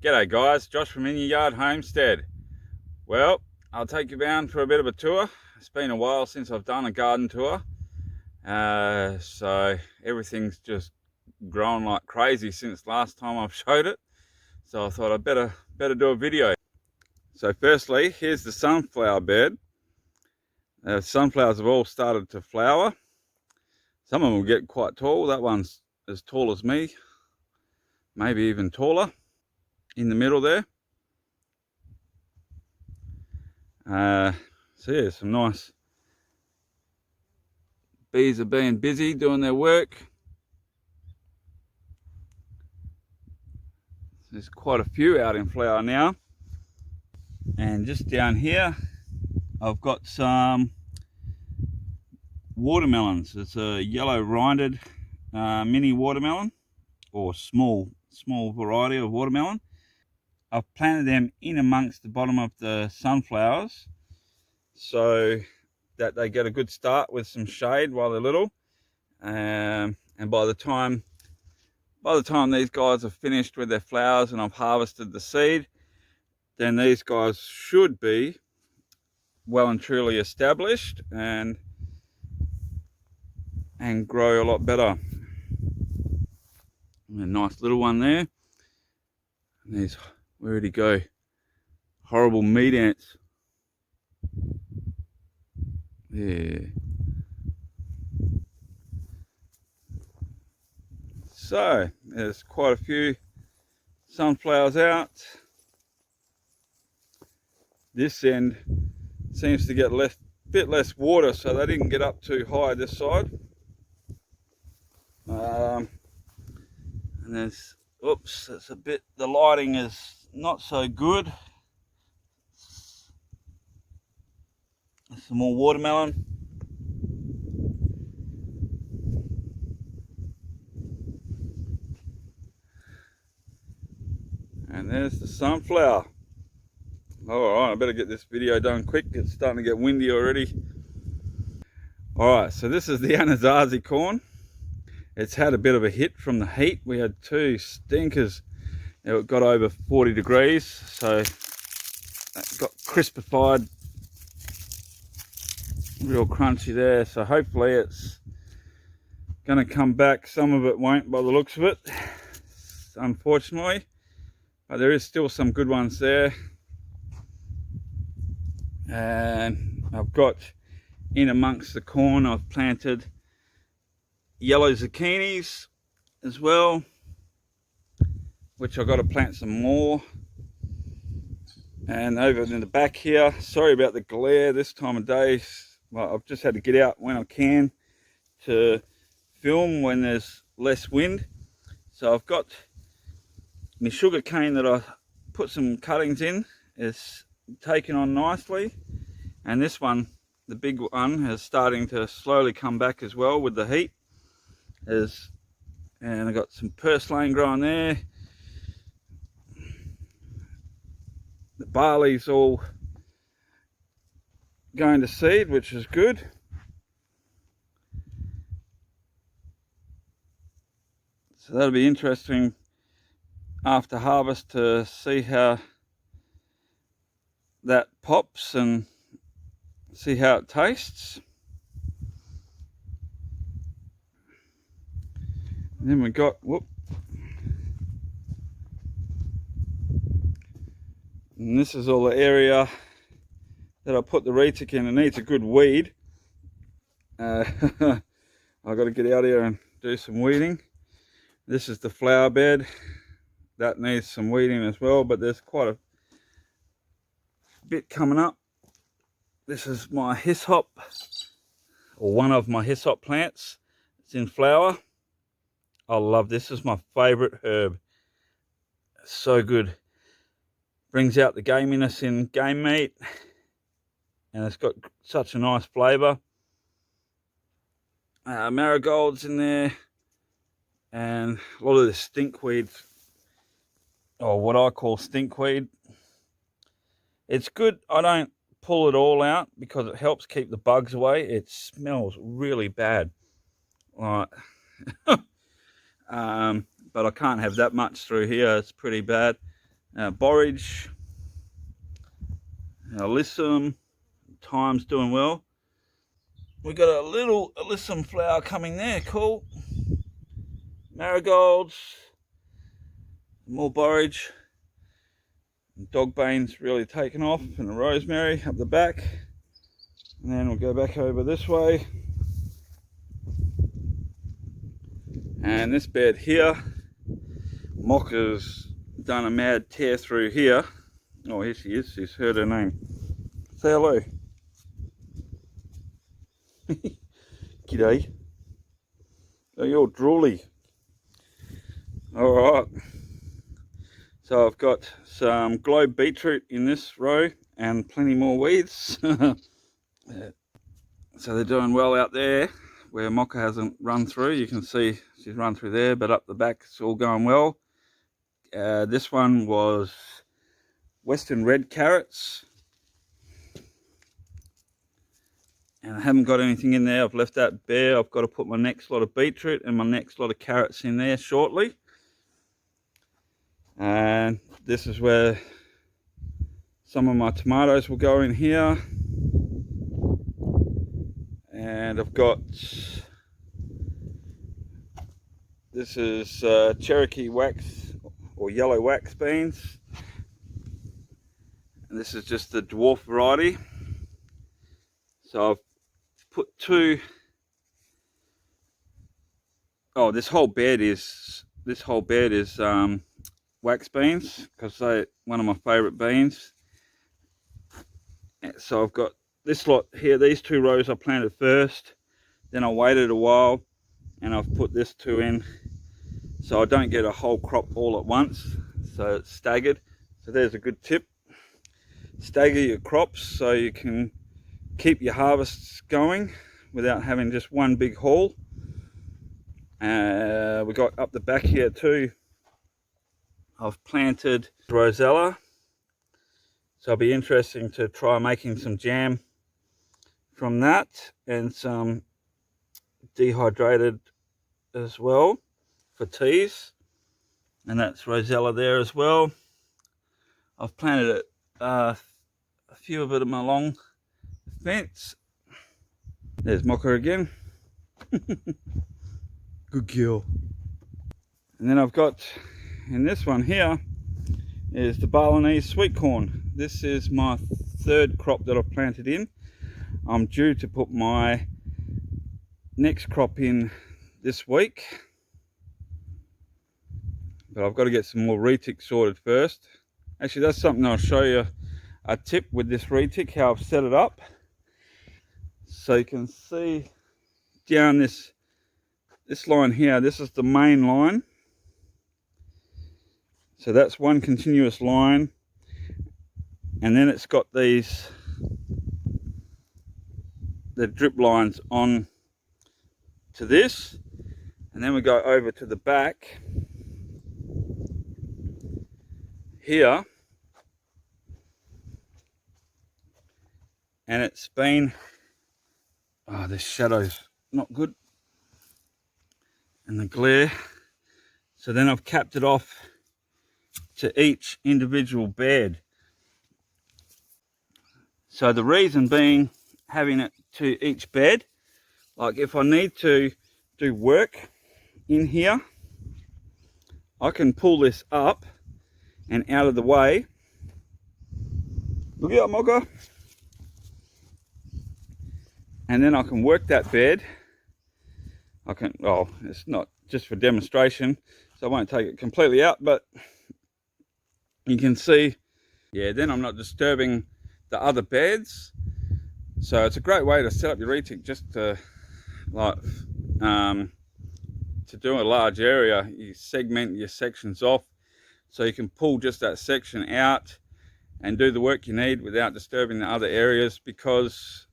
G'day guys, Josh from In Your Yard Homestead. Well, I'll take you down for a bit of a tour. It's been a while since I've done a garden tour. So everything's just grown like crazy since last time I've showed it. So I thought I'd better do a video. So firstly, here's the sunflower bed. Sunflowers have all started to flower. Some of them will get quite tall. That one's as tall as me, maybe even taller in the middle there. So yeah, some nice bees are being busy doing their work. There's quite a few out in flower now. And just down here, I've got some watermelons. It's a yellow rinded mini watermelon, or small variety of watermelon. I've planted them in amongst the bottom of the sunflowers so that they get a good start with some shade while they're little. And by the time these guys are finished with their flowers and I've harvested the seed, then these guys should be well and truly established and grow a lot better. And a nice little one there. And these, where'd he go? Horrible meat ants. Yeah. So there's quite a few sunflowers out. This end seems to get a bit less water, so they didn't get up too high this side. And there's, oops, it's a bit, the lighting is not so good. Some more watermelon. And there's the sunflower. Alright, I better get this video done quick. It's starting to get windy already. Alright, so this is the Anazazi corn. It's had a bit of a hit from the heat. We had two stinkers. It got over 40 degrees, so it got crispified. Real crunchy there, so hopefully it's going to come back. Some of it won't by the looks of it, unfortunately, but there is still some good ones there. And I've got in amongst the corn, I've planted yellow zucchinis as well, which I've got to plant some more. And over in the back here, sorry about the glare this time of day. Well, I've just had to get out when I can to film when there's less wind. So I've got my sugar cane that I put some cuttings in. It's taken on nicely, and this one, the big one, is starting to slowly come back as well with the heat. And I got some purslane growing there. The barley's all going to seed, which is good. So that'll be interesting after harvest to see how that pops and see how it tastes. And then we got, and this is all the area that I put the retic in. It needs a good weed. I've got to get out here and do some weeding. This is the flower bed. That needs some weeding as well, but there's quite a bit coming up. This is my hyssop, or one of my hyssop plants. It's in flower. I love this. This is my favorite herb. It's so good. Brings out the gaminess in game meat, and it's got such a nice flavor. Marigolds in there, and a lot of the stinkweed, or what I call stinkweed. It's good. I don't pull it all out because it helps keep the bugs away. It smells really bad, like but I can't have that much through here. It's pretty bad. borage, alyssum, thyme's doing well. We got a little alyssum flower coming there, cool. Marigolds, more borage. Dogbane's really taken off, and the rosemary up the back. And then we'll go back over this way. And this bed here, Mocha's done a mad tear through here. Oh, here she is. She's heard her name. Say hello. G'day. Oh, you're drooly. Alright. So I've got some globe beetroot in this row and plenty more weeds. So they're doing well out there where Mocha hasn't run through. You can see she's run through there, but up the back it's all going well. This one was Western red carrots. And I haven't got anything in there. I've left that bare. I've got to put my next lot of beetroot and my next lot of carrots in there shortly. And this is where some of my tomatoes will go in here. And I've got, this is Cherokee wax or yellow wax beans. And this is just the dwarf variety. So I've put two, oh, this whole bed is wax beans, because they're one of my favourite beans. So I've got this lot here, these two rows I planted first, then I waited a while and I've put this two in, so I don't get a whole crop all at once, so it's staggered. So there's a good tip, stagger your crops so you can keep your harvests going without having just one big haul. We got up the back here too, I've planted Rosella, so it'll be interesting to try making some jam from that, and some dehydrated as well for teas, and that's Rosella there as well. I've planted it, a few of them along the fence. There's Mocha again. Good girl. And then I've got, in this one here, is the Balinese sweet corn. This is my third crop that I've planted in. I'm due to put my next crop in this week, but I've got to get some more retic sorted first. Actually, that's something I'll show you, a tip with this retic, how I've set it up. So you can see down this line here, this is the main line. So that's one continuous line, and then it's got these, the drip lines on to this, and then we go over to the back here, and it's been, oh, this shadow's not good and the glare, so then I've capped it off to each individual bed. So the reason being, having it to each bed, like if I need to do work in here, I can pull this up and out of the way. Look out, Mocha. And then I can work that bed. I can, oh, it's not just for demonstration, so I won't take it completely out, but you can see, yeah, then I'm not disturbing the other beds. So it's a great way to set up your retic, just to, like, to do a large area. You segment your sections off so you can pull just that section out and do the work you need without disturbing the other areas, because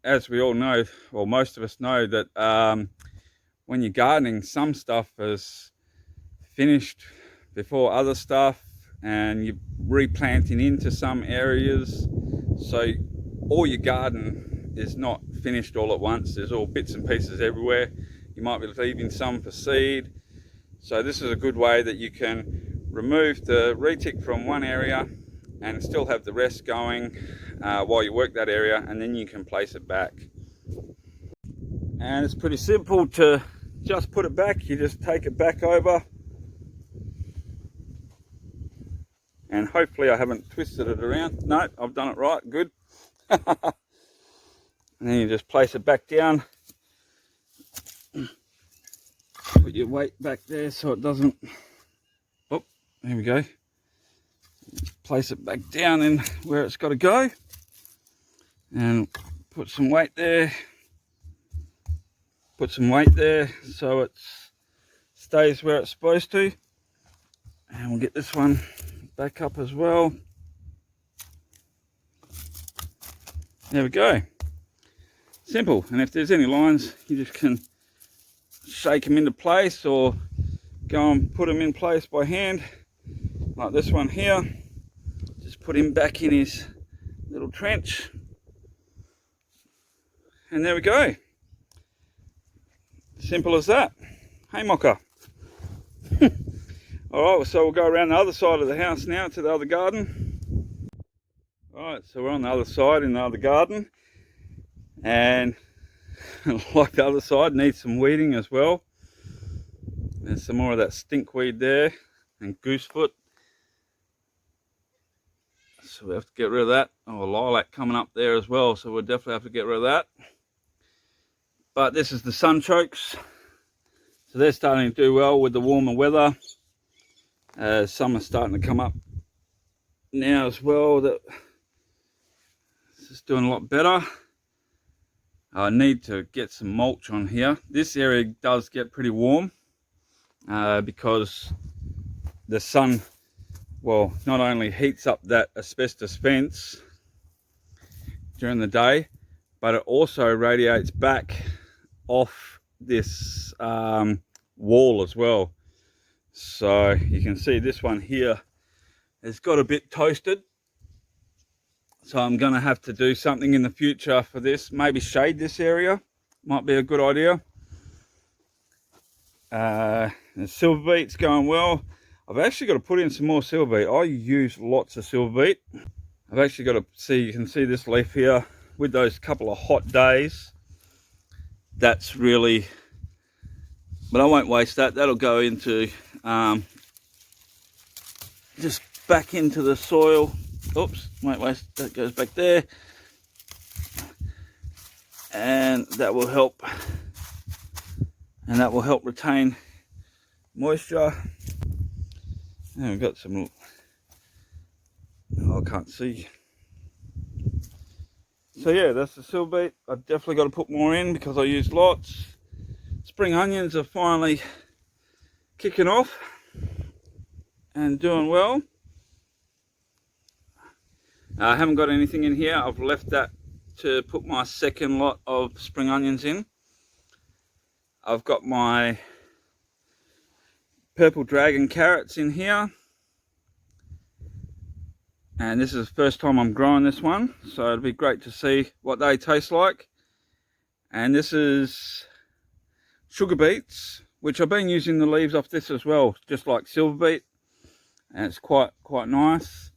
as we all know, or most of us know, that when you're gardening, some stuff is finished before other stuff, and you're replanting into some areas, so all your garden is not finished all at once. There's all bits and pieces everywhere. You might be leaving some for seed, so this is a good way that you can remove the retic from one area and still have the rest going while you work that area, and then you can place it back. And it's pretty simple to just put it back. You just take it back over, and hopefully I haven't twisted it around. No, I've done it right, good. And then you just place it back down. Put your weight back there so it doesn't, oh, there we go. Place it back down in where it's got to go. And put some weight there. Put some weight there so it stays where it's supposed to. And we'll get this one back up as well. There we go. Simple. And if there's any lines, you just can shake them into place or go and put them in place by hand, like this one here. Just put him back in his little trench, and there we go. Simple as that. Hey, Mocha. Alright, so we'll go around the other side of the house now to the other garden. Alright, so we're on the other side in the other garden, and like the other side, needs some weeding as well. There's some more of that stinkweed there and goosefoot, so we have to get rid of that. Oh, lilac coming up there as well, so we'll definitely have to get rid of that. But this is the sunchokes, so they're starting to do well with the warmer weather. Some are starting to come up now as well. That it's just doing a lot better. I need to get some mulch on here. This area does get pretty warm because the sun, well, not only heats up that asbestos fence during the day, but it also radiates back off this wall as well. So you can see this one here has got a bit toasted. So I'm going to have to do something in the future for this. Maybe shade this area. Might be a good idea. The silver beet's going well. I've actually got to put in some more silver beet. I use lots of silver beet. I've actually got to see, you can see this leaf here with those couple of hot days. That's really, but I won't waste that. That'll go into, just back into the soil. Oops, won't waste, that goes back there. And that will help. And that will help retain moisture. And we've got some, oh, I can't see. So yeah, that's the silver beet. I've definitely got to put more in because I use lots. Spring onions are finally kicking off and doing well. I haven't got anything in here. I've left that to put my second lot of spring onions in. I've got my purple dragon carrots in here. And this is the first time I'm growing this one, so it'll be great to see what they taste like. And this is sugar beets, which I've been using the leaves off this as well, just like silver beet. And it's quite nice.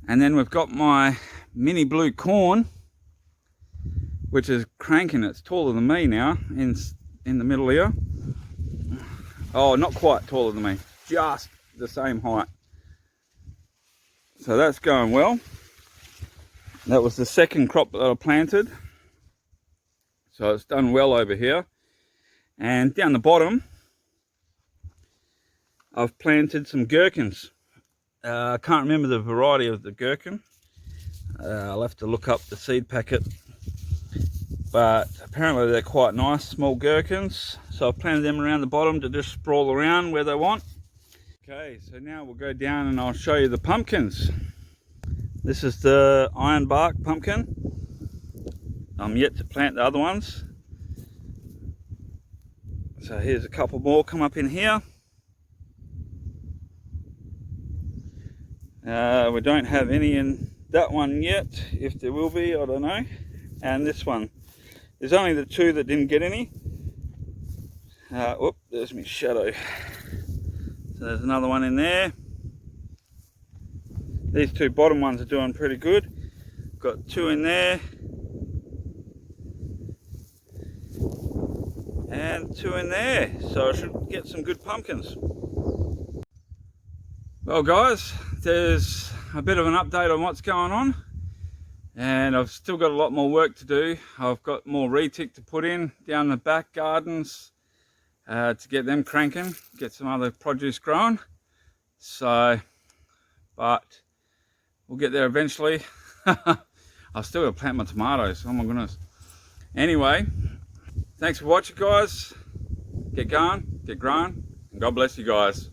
And then we've got my mini blue corn, which is cranking. It's taller than me now in the middle here. Oh, not quite taller than me, just the same height. So that's going well. That was the second crop that I planted. So it's done well over here. And down the bottom, I've planted some gherkins. I can't remember the variety of the gherkin. I'll have to look up the seed packet. But apparently they're quite nice, small gherkins. So I've planted them around the bottom to just sprawl around where they want. Okay, so now we'll go down and I'll show you the pumpkins. This is the ironbark pumpkin. I'm yet to plant the other ones. So here's a couple more come up in here. We don't have any in that one yet. If there will be, I don't know. And this one. There's only the two that didn't get any. Whoop, there's my shadow. So So there's another one in there. These two bottom ones are doing pretty good. Got two in there. And two in there. So I should get some good pumpkins. Well guys, there's a bit of an update on what's going on. And I've still got a lot more work to do. I've got more retic to put in down the back gardens to get them cranking, get some other produce growing. So, but we'll get there eventually. I've still got to plant my tomatoes, oh my goodness. Anyway, thanks for watching guys. Get going, get growing, and God bless you guys.